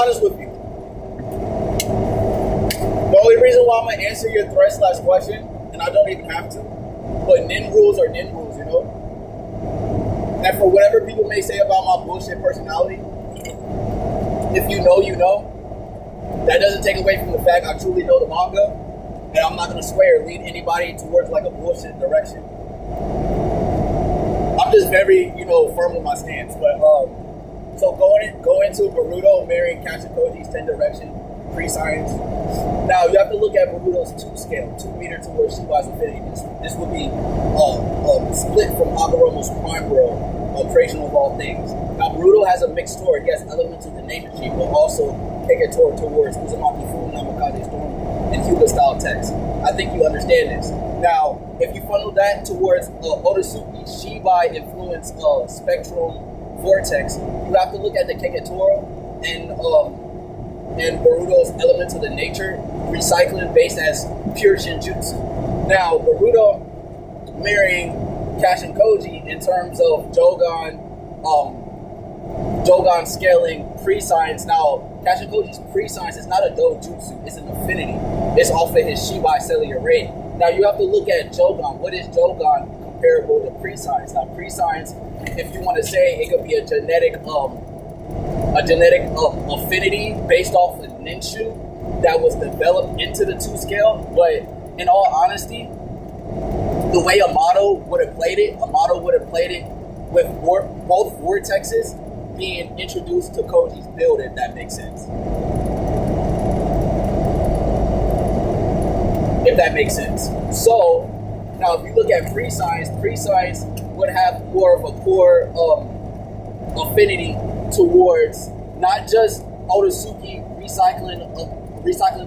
honest with you. The only reason why I'm gonna answer your threat/question, and I don't even have to, but nin rules are nin rules, you know? And for whatever people may say about my bullshit personality, if you know, you know. That doesn't take away from the fact I truly know the manga, and I'm not gonna sway or lead anybody towards like a bullshit direction. I'm just very, firm in my stance. But so going into Boruto marrying Kashikoji's 10 direction pre-science. Now you have to look at Boruto's 2 scale, 2 meter towards Shiba's infinity. This would be split from Hagoromo's Prime World, creation of all things. Now Boruto has a mixed story. He has elements of the nature tree, but also Kegetour towards Uzumaki Fu, Namikaze Storm, and Hyuga style text. I think you understand this. Now, if you funnel that towards Otsutsuki Shibai influence spectrum vortex, you have to look at the Kegetour and Boruto's elements of the nature recycling based as pure Shinjutsu. Now, Boruto marrying Kashin-Koji in terms of Jogan scaling pre-science. Now, Kashin-Koji's pre-science is not a dojutsu, it's an affinity. It's off of his Shibai cellular rate. Now, you have to look at Jogan. What is Jogan comparable to pre-science? Now, pre-science, if you want to say, it could be a genetic affinity based off of Ninshu that was developed into the 2 scale. But in all honesty, the way Amato would have played it with both vortexes being introduced to Koji's build, if that makes sense. So, now if you look at pre-science would have more of a core affinity towards not just Otsutsuki recycling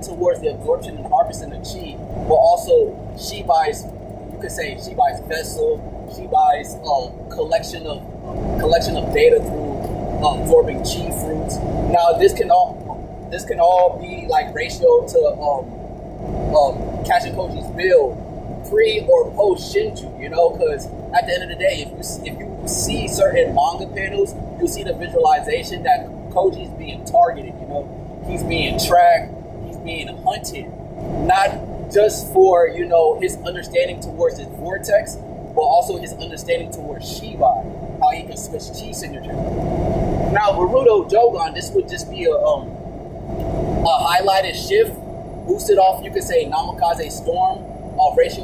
towards the absorption and harvesting of chi, but also Shibai's vessel, Shibai's collection of data through absorbing chi fruits. Now this can all be like ratio to Kashin-Koji's build, pre or post Shinju, because at the end of the day, if you see certain manga panels, you'll see the visualization that Koji's being targeted, he's being tracked, he's being hunted, not just for, his understanding towards his vortex, but also his understanding towards Shibai, how he can switch chi signature. Now, Boruto Jogan, this would just be a highlighted shift, boosted off, you could say, Namikaze Storm, ratio